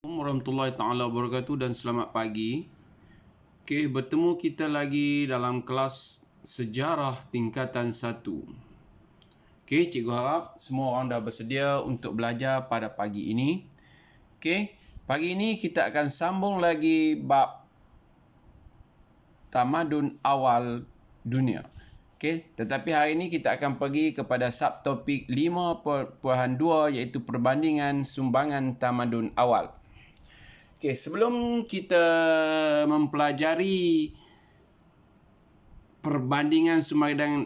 Warahmatullahi taala wabarakatuh dan selamat pagi. Okey, bertemu kita lagi dalam kelas sejarah tingkatan 1. Okey, cikgu harap semua orang dah bersedia untuk belajar pada pagi ini. Okey, pagi ini kita akan sambung lagi bab tamadun awal dunia. Okey, tetapi hari ini kita akan pergi kepada subtopik 5.2 iaitu perbandingan sumbangan tamadun awal. Okey, sebelum kita mempelajari perbandingan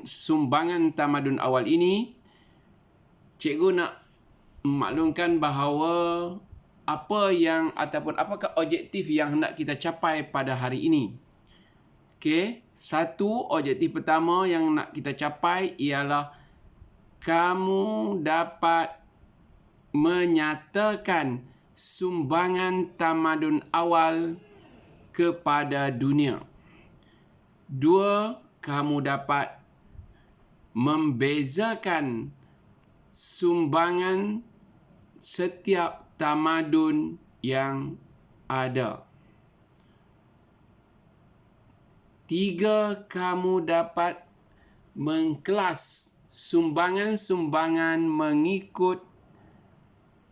sumbangan tamadun awal ini, cikgu nak memaklumkan bahawa apakah objektif yang hendak kita capai pada hari ini. Okey, satu objektif pertama yang nak kita capai ialah kamu dapat menyatakan sumbangan tamadun awal kepada dunia. Dua, kamu dapat membezakan sumbangan setiap tamadun yang ada. Tiga, kamu dapat mengkelas sumbangan-sumbangan mengikut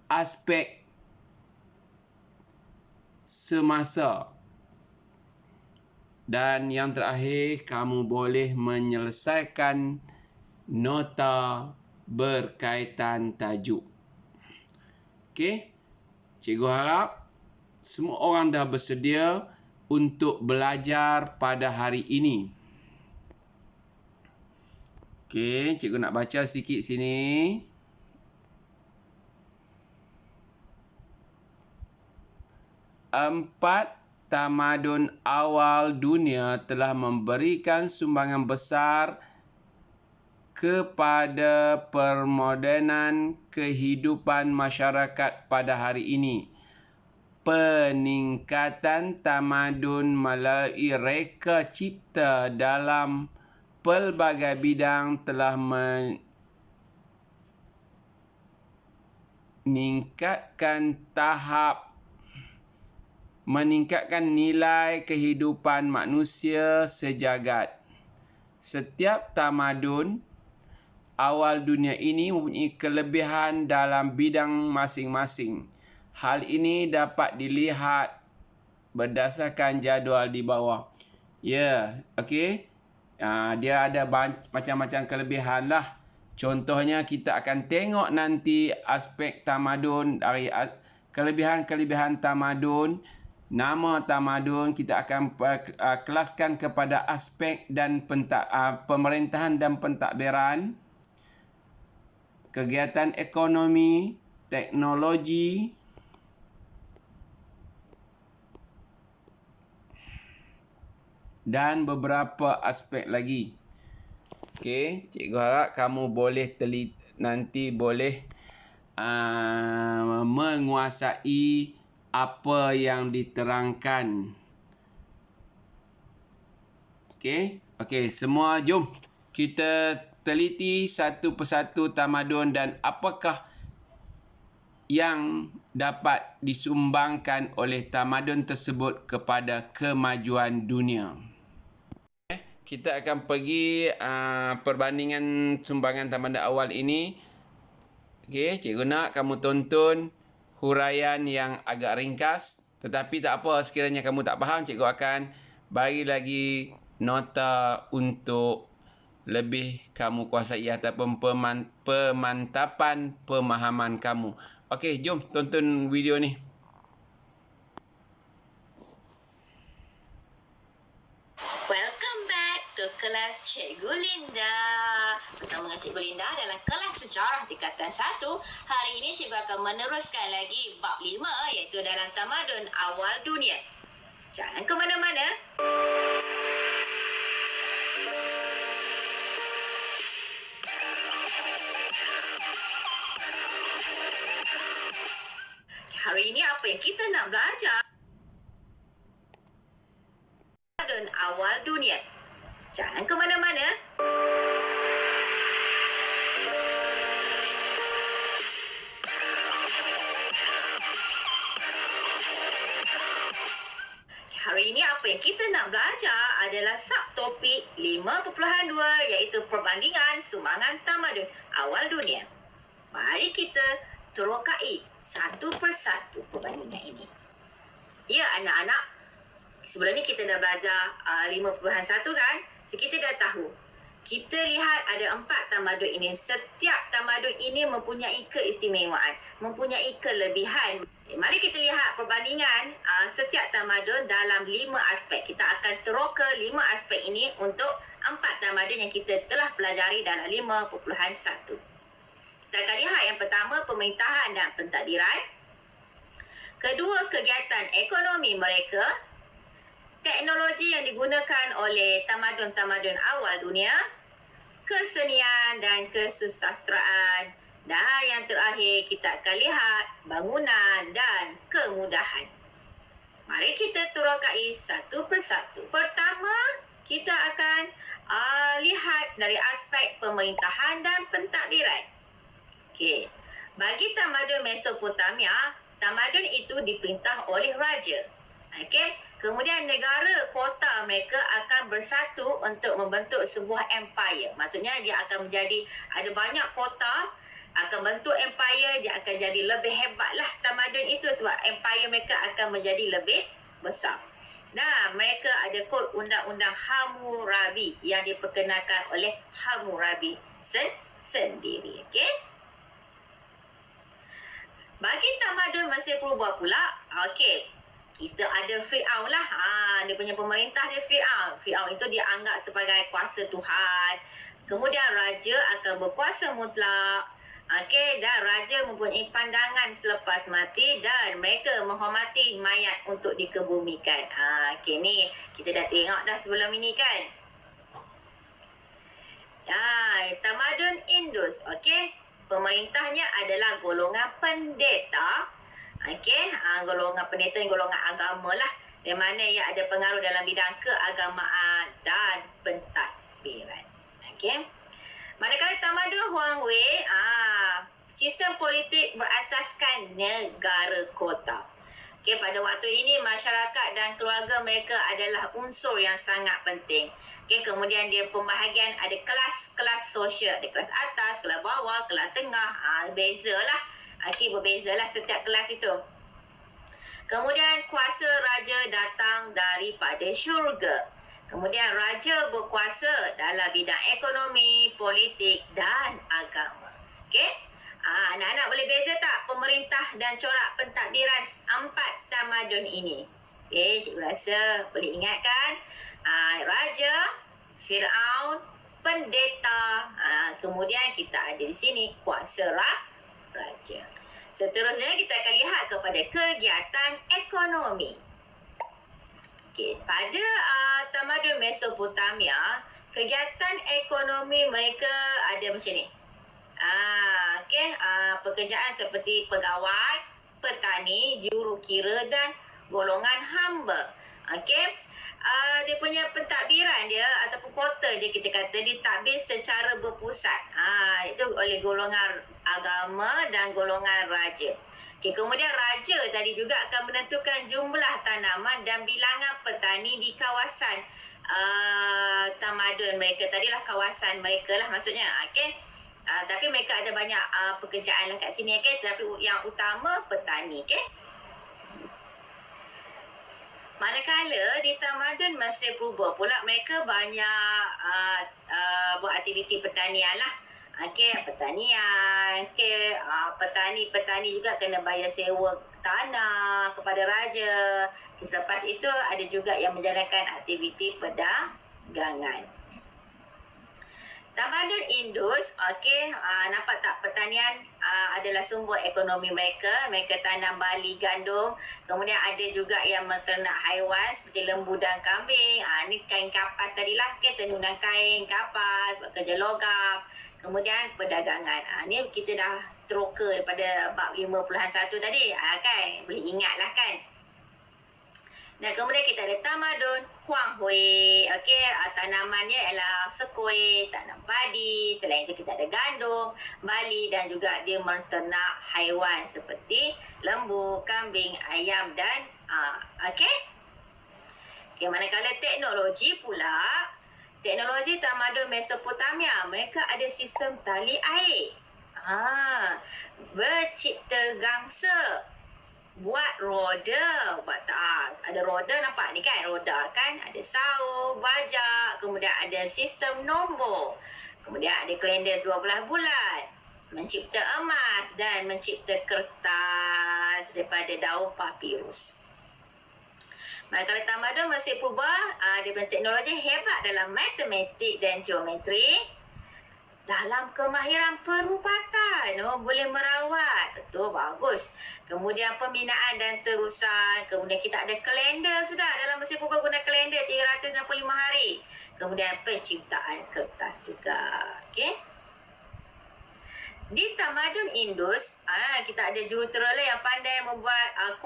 aspek semasa. Dan yang terakhir, kamu boleh menyelesaikan nota berkaitan tajuk. Okey, cikgu harap semua orang dah bersedia untuk belajar pada hari ini. Okey, cikgu nak baca sikit sini. Empat tamadun awal dunia telah memberikan sumbangan besar kepada permodenan kehidupan masyarakat pada hari ini. Peningkatan tamadun melalui reka cipta dalam pelbagai bidang telah meningkatkan nilai kehidupan manusia sejagat. Setiap tamadun awal dunia ini mempunyai kelebihan dalam bidang masing-masing. Hal ini dapat dilihat berdasarkan jadual di bawah. Okey. Dia ada macam-macam kelebihan lah. Contohnya kita akan tengok nanti aspek tamadun dari kelebihan-kelebihan tamadun. Nama tamadun kita akan kelaskan kepada aspek dan pemerintahan dan pentadbiran, kegiatan ekonomi, teknologi, dan beberapa aspek lagi. Okey, cikgu harap kamu boleh nanti boleh menguasai apa yang diterangkan. Okey, semua jom kita teliti satu persatu tamadun dan apakah yang dapat disumbangkan oleh tamadun tersebut kepada kemajuan dunia. Kita akan pergi perbandingan sumbangan tamadun awal ini. Okey, cikgu nak kamu tonton huraian yang agak ringkas, tetapi tak apa, sekiranya kamu tak faham, cikgu akan bagi lagi nota untuk lebih kamu kuasai ataupun pemantapan pemahaman kamu. Okey, jom tonton video ni. Welcome back to kelas Cikgu Linda. Bersama dengan Cikgu Linda dalam kelas sejarah tingkatan 1. Hari ini cikgu akan meneruskan lagi bab 5 iaitu dalam tamadun awal dunia. Jangan ke mana-mana. Hari ini apa yang kita nak belajar? Tamadun awal dunia. Jangan ke mana-mana. hari ini apa yang kita nak belajar adalah subtopik 5.2 iaitu perbandingan sumbangan tamadun awal dunia. Mari kita terokai satu persatu perbandingan ini. Ya anak-anak, sebelum ni kita dah belajar 5.1 kan? So kita dah tahu. Kita lihat ada 4 tamadun ini. Setiap tamadun ini mempunyai keistimewaan, mempunyai kelebihan. Mari kita lihat perbandingan setiap tamadun dalam 5 aspek. Kita akan teroka 5 aspek ini untuk 4 tamadun yang kita telah pelajari dalam 5.1. Kita akan lihat yang pertama, pemerintahan dan pentadbiran. Kedua, kegiatan ekonomi mereka. Teknologi yang digunakan oleh tamadun-tamadun awal dunia, kesenian dan kesusasteraan, dan yang terakhir kita akan lihat bangunan dan kemudahan. Mari kita terokai satu persatu. Pertama, kita akan lihat dari aspek pemerintahan dan pentadbiran. Okey. Bagi tamadun Mesopotamia, tamadun itu diperintah oleh raja. Okey, kemudian negara kota mereka akan bersatu untuk membentuk sebuah empire. Maksudnya dia akan menjadi ada banyak kota, akan bentuk empire, dia akan jadi lebih hebatlah tamadun itu sebab empire mereka akan menjadi lebih besar. Dan mereka ada kod undang-undang Hammurabi yang diperkenalkan oleh Hammurabi sendiri. Okey. Bagi tamadun Mesir Purba pula, okey, kita ada Fir'aun lah. Dia punya pemerintah dia Fir'aun. Fir'aun itu dianggap sebagai kuasa Tuhan. Kemudian raja akan berkuasa mutlak. Okey, dan raja mempunyai pandangan selepas mati dan mereka menghormati mayat untuk dikebumikan. Okey, ni kita dah tengok dah sebelum ini kan. Tamadun Indus. Okey, pemerintahnya adalah golongan pendeta. Okey, golongan pendeta ni golongan agama lah. Di mana ia ada pengaruh dalam bidang keagamaan dan pentadbiran. Okey. Manakala tamadun Huang Wei, sistem politik berasaskan negara kota. Okey, pada waktu ini masyarakat dan keluarga mereka adalah unsur yang sangat penting. Okey, kemudian dia pembahagian ada kelas-kelas sosial, ada kelas atas, kelas bawah, kelas tengah, bezalah. Okey, berbezalah setiap kelas itu. Kemudian kuasa raja datang daripada syurga. Kemudian raja berkuasa dalam bidang ekonomi, politik dan agama. Okey? Anak-anak boleh beza tak pemerintah dan corak pentadbiran 4 tamadun ini? Okey, cikgu rasa boleh ingat kan? Raja, Fir'aun, pendeta, kemudian kita ada di sini kuasa raja. Seterusnya kita akan lihat kepada kegiatan ekonomi. Okey, pada tamadun Mesopotamia, kegiatan ekonomi mereka ada macam ni. Okey, pekerjaan seperti pegawai, petani, jurukira dan golongan hamba. Okey. Dia punya pentadbiran dia ataupun kota dia kita kata ditadbir secara berpusat. Itu oleh golongan agama dan golongan raja. Okay, kemudian raja tadi juga akan menentukan jumlah tanaman dan bilangan petani di kawasan tamadun mereka. Tadilah kawasan mereka lah maksudnya. Okay. Tapi mereka ada banyak pekerjaan lah kat sini. Okay. Tapi yang utama petani. Okay. Manakala di tamadun Mesir Purba pula mereka banyak buat aktiviti pertanian lah. Okey, pertanian. Okey, petani juga kena bayar sewa tanah kepada raja. Okay, selepas itu ada juga yang menjalankan aktiviti perdagangan. Tamadun Indus, okey, nampak tak pertanian adalah sumber ekonomi mereka. Mereka tanam barley, gandum. Kemudian ada juga yang menternak haiwan seperti lembu dan kambing. Ni kain kapas tadilah, okey, tenunan kain kapas, buat kerja logam. Kemudian perdagangan. Ni kita dah teroka daripada bab 5.1 tadi, kan? Boleh ingat lah kan? Dan kemudian kita ada tamadun Huang Hui. Okey, tanamannya ialah sekui, tanam padi. Selain itu kita ada gandum, barley dan juga dia menternak haiwan seperti lembu, kambing, ayam dan okey. Okey, manakala teknologi tamadun Mesopotamia, mereka ada sistem tali air. Bercipta gangsa, buat roda, ada roda, nampak ni kan, roda kan, ada saur, bajak, kemudian ada sistem nombor, kemudian ada kalender 12 bulan, mencipta emas dan mencipta kertas daripada daun papirus. Manakala tamadun Mesir Purba, dia punya teknologi hebat dalam matematik dan geometri, dalam kemahiran perubatan, boleh merawat, betul, bagus. Kemudian pembinaan dan terusan, kemudian kita ada kalender sudah, dalam Mesir Purba guna kalender 365 hari. Kemudian penciptaan kertas juga. Okey. Di tamadun Indus, kita ada jurutera yang pandai membuat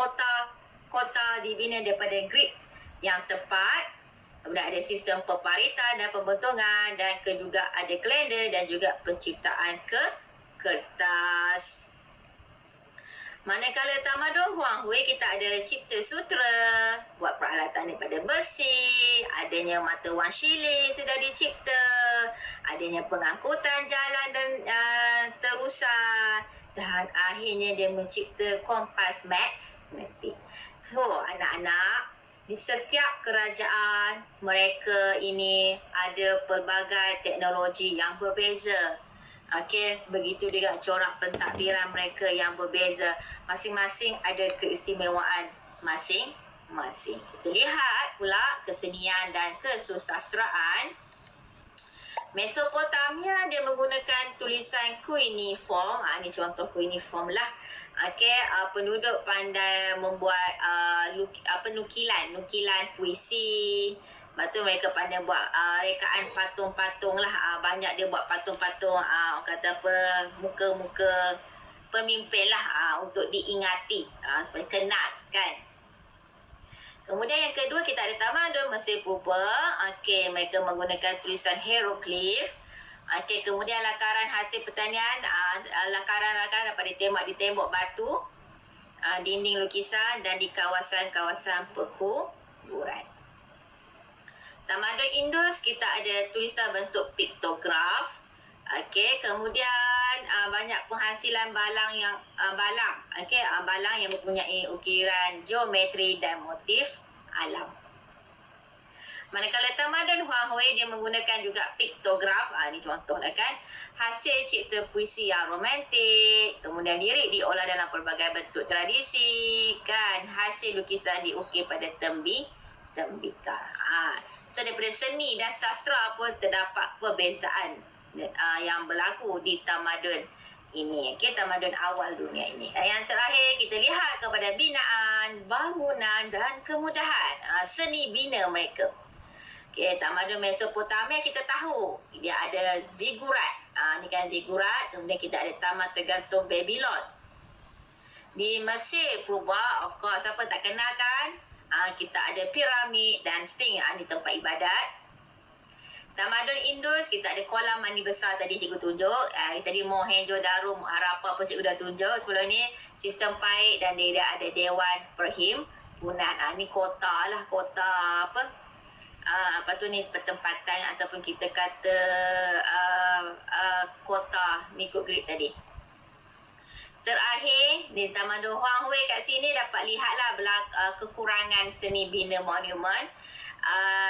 kota dibina daripada grid yang tepat. Kemudian ada sistem peparitan dan pembentungan, dan juga ada kalender dan juga penciptaan kertas. Manakala tamadun Huanghui, kita ada cipta sutra, buat peralatan daripada besi, adanya mata wang shilling sudah dicipta, adanya pengangkutan jalan dan terusan, dan akhirnya dia mencipta kompas magnetik. So, anak-anak, di setiap kerajaan mereka ini ada pelbagai teknologi yang berbeza. Okey, begitu juga corak pentadbiran mereka yang berbeza. Masing-masing ada keistimewaan masing-masing. Kita lihat pula kesenian dan kesusasteraan. Mesopotamia dia menggunakan tulisan cuneiform. Ini contoh cuneiform lah. Okey, penduduk pandai membuat nukilan puisi. Lepas tu mereka pandai buat rekaan patung-patung lah. Banyak dia buat patung-patung, kata apa, muka-muka pemimpin lah, untuk diingati, supaya kenal kan. Kemudian yang kedua, kita ada tamadun Mesir Purba. Okey, mereka menggunakan tulisan hieroglif. Okey, kemudian lakaran hasil pertanian, lakaran-lakaran dapat ditembak di tembok batu, dinding lukisan dan di kawasan-kawasan perkuburan. Tamadun Indus, kita ada tulisan bentuk piktograf. Okey, kemudian banyak penghasilan balang yang mempunyai ukiran geometri dan motif alam. Manakala tamadun Huanghui, dia menggunakan juga piktograf. Ini contoh lah kan. Hasil cipta puisi yang romantik, kemudian lirik diolah dalam pelbagai bentuk tradisi kan. Hasil lukisan diukir pada tembikar. So daripada seni dan sastra pun terdapat perbezaan yang berlaku di tamadun ini. Okey, tamadun awal dunia ini. Dan yang terakhir, kita lihat kepada binaan, bangunan dan kemudahan seni bina mereka. Okey, tamadun Mesopotamia kita tahu dia ada zigurat. Ni kan zigurat. Kemudian kita ada taman tergantung Babylon. Di Mesir Purba, of course, siapa tak kenal kan? Kita ada piramid dan Sphinx. Ni tempat ibadat. Tamadun Indus, kita ada kolam mandi besar tadi cikgu tunjuk. Tadi Mohenjo-daro, Harappa pun cikgu dah tunjuk. Sebelum ni sistem paik dan dia ada dewan perhimpunan. Ni kota lah, kota apa? Apa tu ni, pertempatan ataupun kita kata kota mengikut grid tadi. Terakhir, di tamadun Huanghui kat sini dapat lihatlah kekurangan seni bina monumen.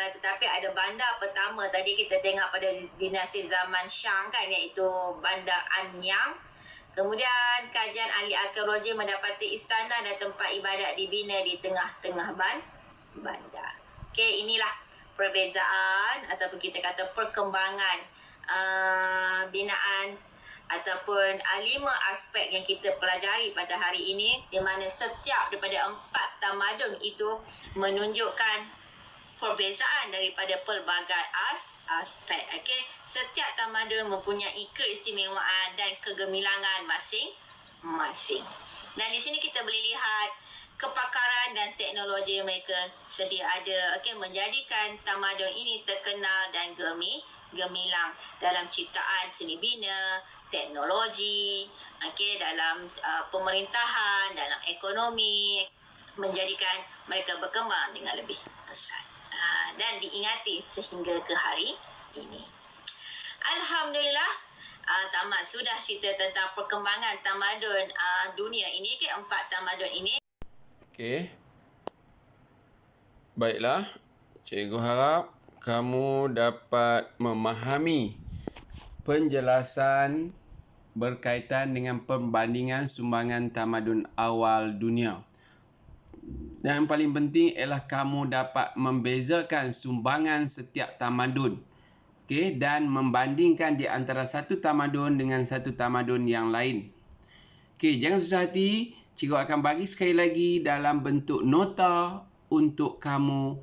Tetapi ada bandar pertama tadi kita tengok pada dinasti zaman Shang kan, iaitu bandar Anyang. Kemudian kajian ahli arkeologi mendapati istana dan tempat ibadat dibina di tengah-tengah bandar. Okey, inilah perbezaan ataupun kita kata perkembangan binaan ataupun 5 aspek yang kita pelajari pada hari ini, di mana setiap daripada 4 tamadun itu menunjukkan perbezaan daripada pelbagai aspek. Okey, setiap tamadun mempunyai keistimewaan dan kegemilangan masing-masing. Dan di sini kita boleh lihat kepakaran dan teknologi mereka sedia ada, okey, menjadikan tamadun ini terkenal dan gemilang dalam ciptaan seni bina, teknologi, okey, dalam pemerintahan, dalam ekonomi, menjadikan mereka berkembang dengan lebih pesat. dan diingati sehingga ke hari ini. Alhamdulillah, tamat sudah cerita tentang perkembangan tamadun dunia ini, keempat tamadun ini. Okey. Baiklah, cikgu harap kamu dapat memahami penjelasan berkaitan dengan perbandingan sumbangan tamadun awal dunia. Dan yang paling penting ialah kamu dapat membezakan sumbangan setiap tamadun. Okey, dan membandingkan di antara satu tamadun dengan satu tamadun yang lain. Okey, jangan susah hati. Cikgu akan bagi sekali lagi dalam bentuk nota untuk kamu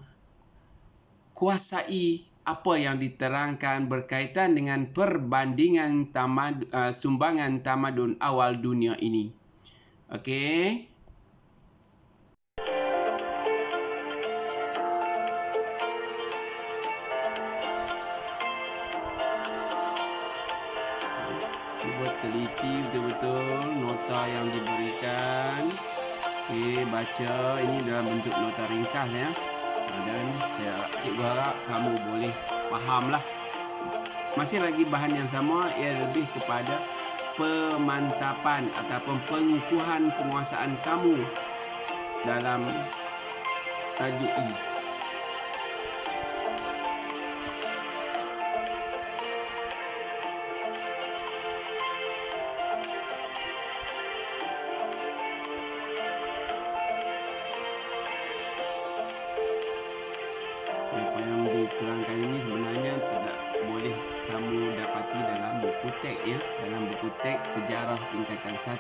kuasai apa yang diterangkan berkaitan dengan perbandingan sumbangan tamadun awal dunia ini. Okey. Cuba teliti betul-betul nota yang diberikan. Okey, baca. Ini dalam bentuk nota ringkas ya. Dan cikgu harap kamu boleh fahamlah. Masih lagi bahan yang sama, ia lebih kepada pemantapan ataupun pengukuhan penguasaan kamu dalam tajuk ini. Apa yang diterangkan ini sebenarnya tidak boleh kamu dapati dalam buku teks ya, dalam buku teks sejarah tingkatan 1.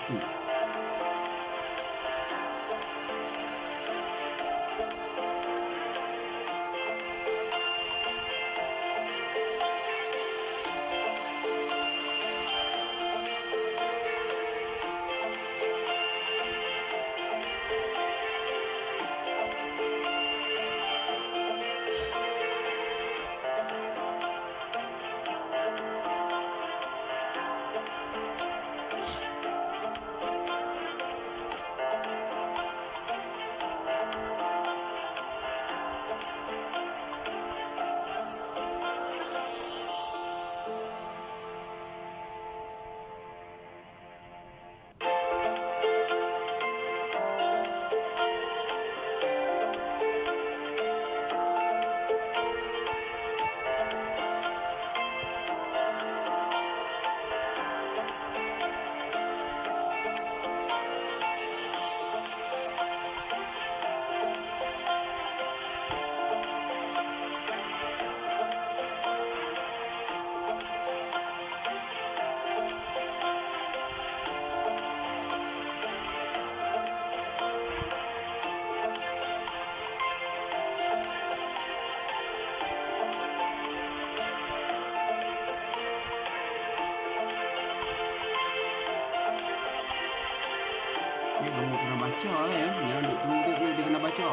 Ni kamu kena baca ya. Jangan duduk tunggu dia kena baca.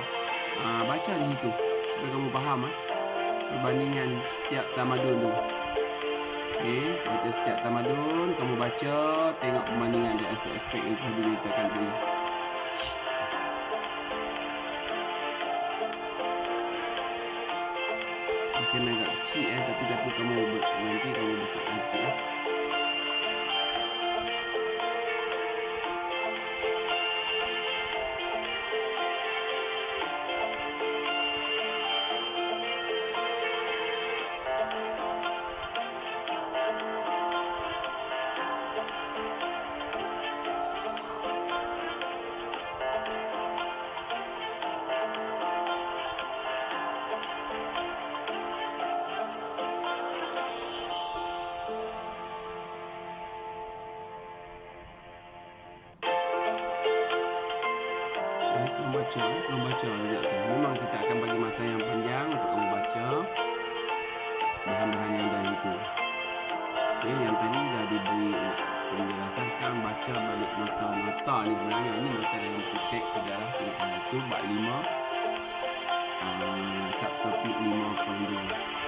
Baca di situ supaya kamu faham perbandingan setiap tamadun tu. Okey, baca setiap tamadun, kamu baca, tengok perbandingan di aspek-aspek yang telah diberitakan tadi. Mungkin agak kecil tapi kamu nanti kamu besarkan sikit ya. Belum baca sekejap tu. Memang kita akan bagi masa yang panjang untuk kamu baca bahan-bahan yang dah itu. Okey, yang tadi dah diberi penjelasan, sekarang baca balik nota-nota ni. Sebenarnya ini nota dalam teks sejarah tingkatan 1 bab 5 subtopik 5.2.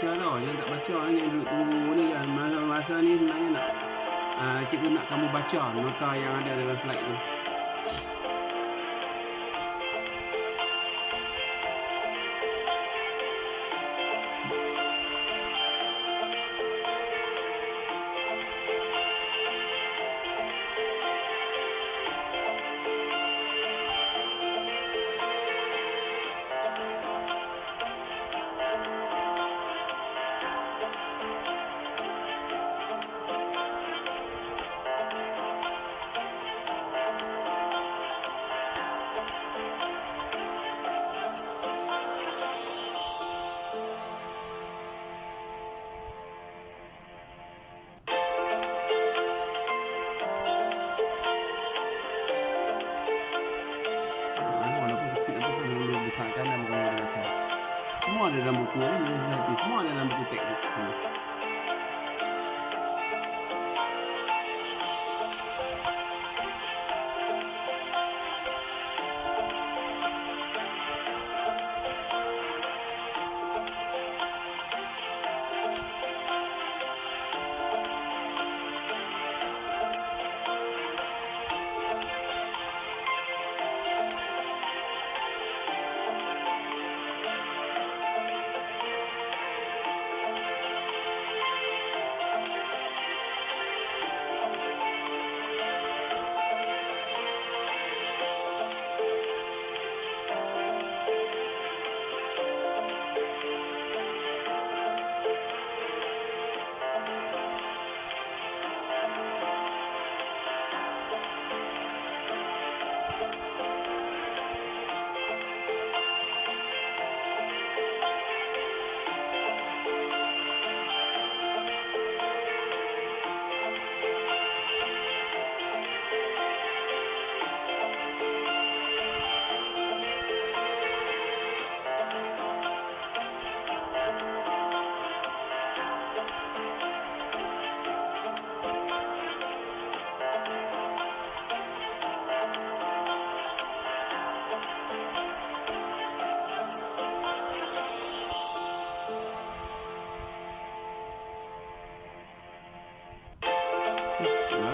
baca tau. Yang tak baca ni, yang duduk tunggu ni kan. Masa ni sebenarnya nak cikgu nak kamu baca nota yang ada dalam slide tu. Semua ada dalam buku semua ada dalam buku textbook.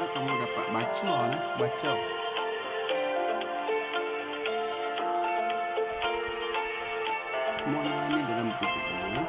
Kamu dapat baca lah, baca. Semua ni dalam buku ni.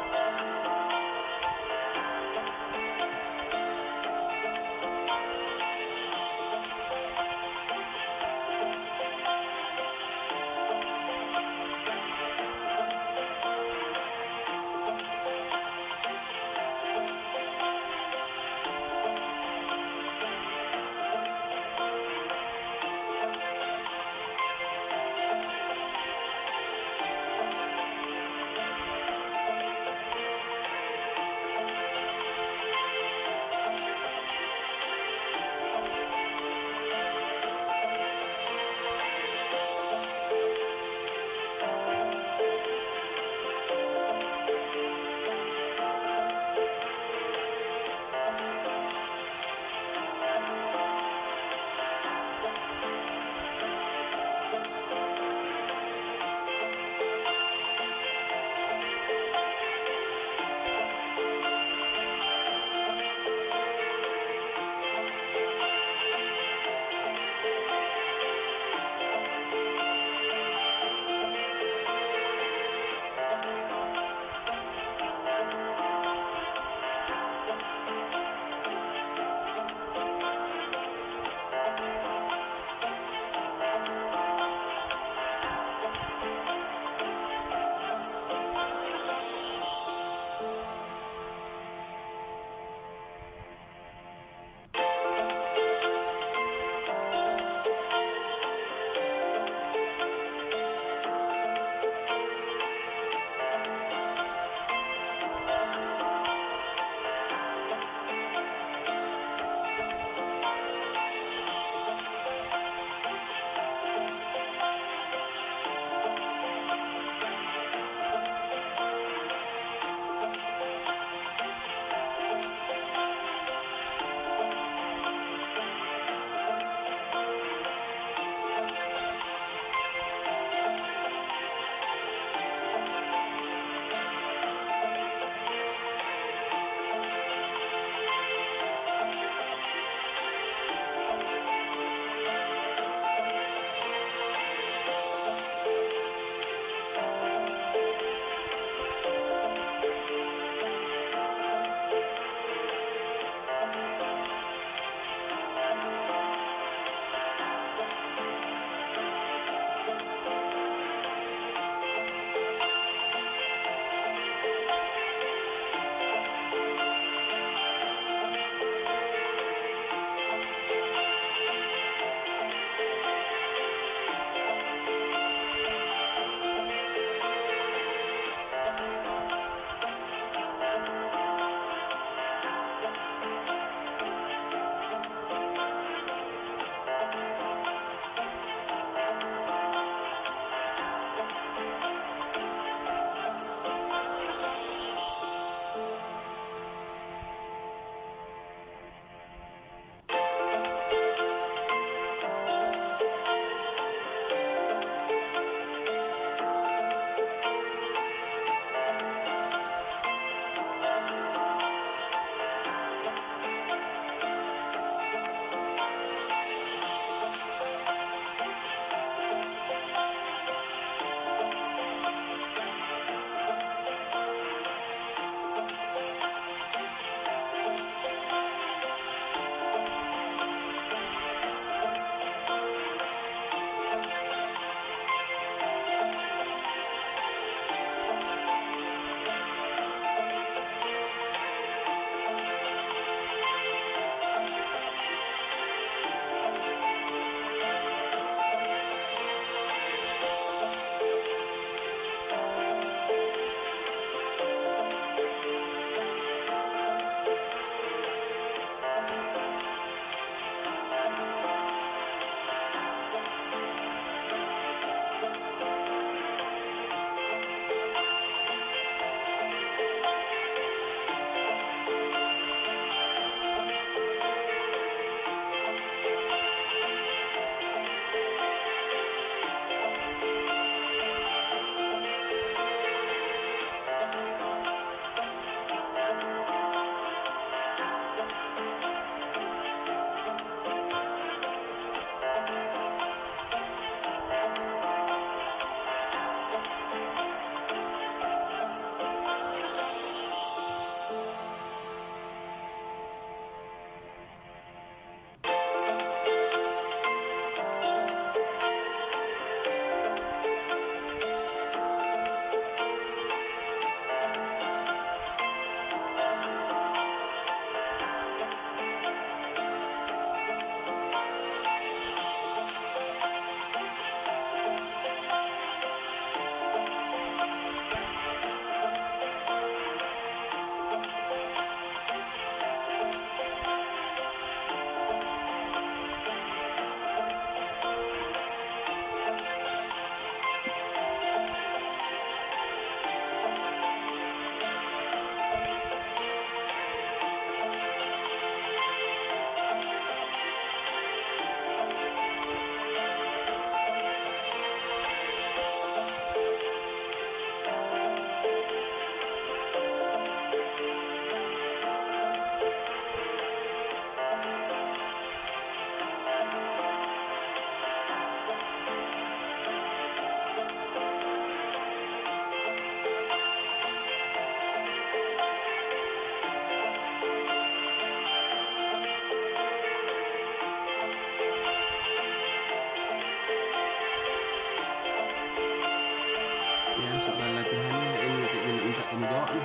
Ya, soalan latihan ni ini cikgu nak minta kamu jawab ni.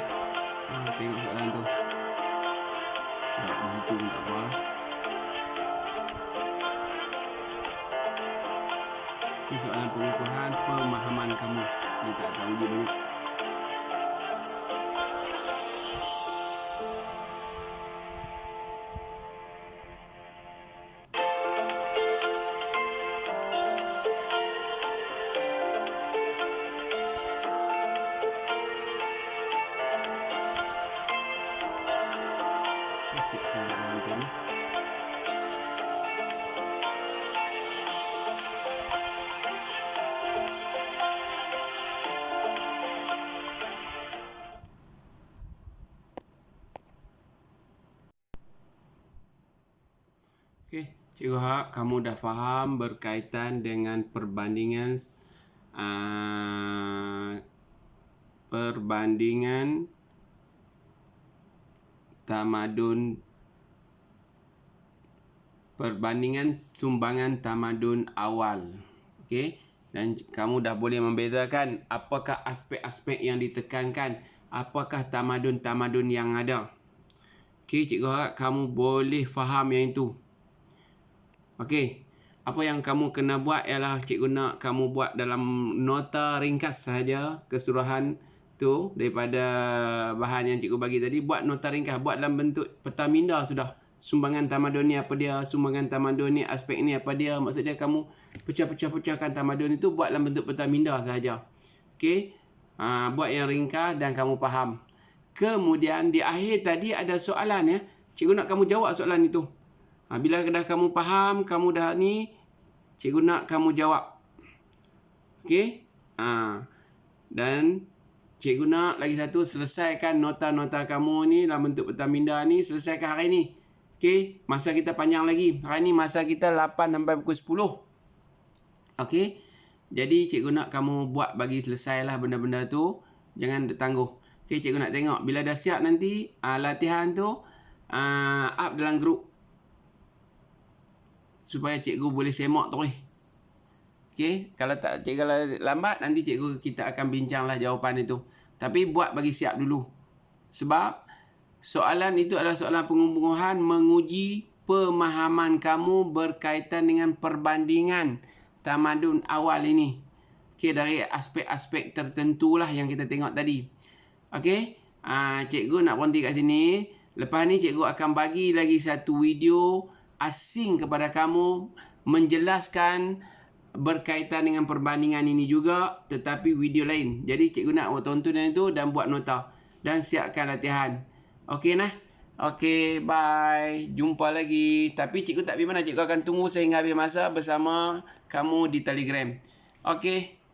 Tengok soalan tu. Jawab di situ pun tak apa lah. Ini soalan pengukuhan pemahaman kamu. Dia tak tahu uji banyak. Siapkan dalam tu ni. Okey, cikgu harap kamu dah faham berkaitan dengan perbandingan sumbangan tamadun awal. Okey, dan kamu dah boleh membezakan apakah aspek-aspek yang ditekankan, apakah tamadun-tamadun yang ada. Okey, cikgu harap kamu boleh faham yang itu. Okey, apa yang kamu kena buat ialah cikgu nak kamu buat dalam nota ringkas sahaja keseluruhan tu daripada bahan yang cikgu bagi tadi. Buat nota ringkas, buat dalam bentuk peta minda sudah. Sumbangan tamadun ni apa dia, sumbangan tamadun ni aspek ni apa dia. Maksudnya kamu pecah-pecahkan tamadun itu buat dalam bentuk peta minda sahaja. Okey, buat yang ringkas dan kamu faham. Kemudian di akhir tadi ada soalan ya. Cikgu nak kamu jawab soalan itu. Bila dah kamu faham, kamu dah ni, cikgu nak kamu jawab. Okey? Dan cikgu nak lagi satu, selesaikan nota-nota kamu ni dalam bentuk peta minda ni, selesaikan hari ni. Okey? Masa kita panjang lagi. Hari ni masa kita 8 sampai pukul 10. Okey? Jadi cikgu nak kamu buat bagi selesailah benda-benda tu. Jangan tangguh. Okey, cikgu nak tengok. Bila dah siap nanti, latihan tu up dalam grup. Supaya cikgu boleh semak terus. Okey, kalau lambat nanti kita akan bincanglah jawapan itu. Tapi buat bagi siap dulu. Sebab soalan itu adalah soalan pengukuhan menguji pemahaman kamu berkaitan dengan perbandingan tamadun awal ini. Okey, dari aspek-aspek tertentulah yang kita tengok tadi. Okey, cikgu nak berhenti kat sini. Lepas ni cikgu akan bagi lagi satu video asing kepada kamu menjelaskan berkaitan dengan perbandingan ini juga, tetapi video lain. Jadi cikgu nak tonton itu dan buat nota dan siapkan latihan. Okey nah. Okey, bye. Jumpa lagi. Tapi cikgu tak pergi mana, cikgu akan tunggu sehingga habis masa bersama kamu di Telegram. Okey.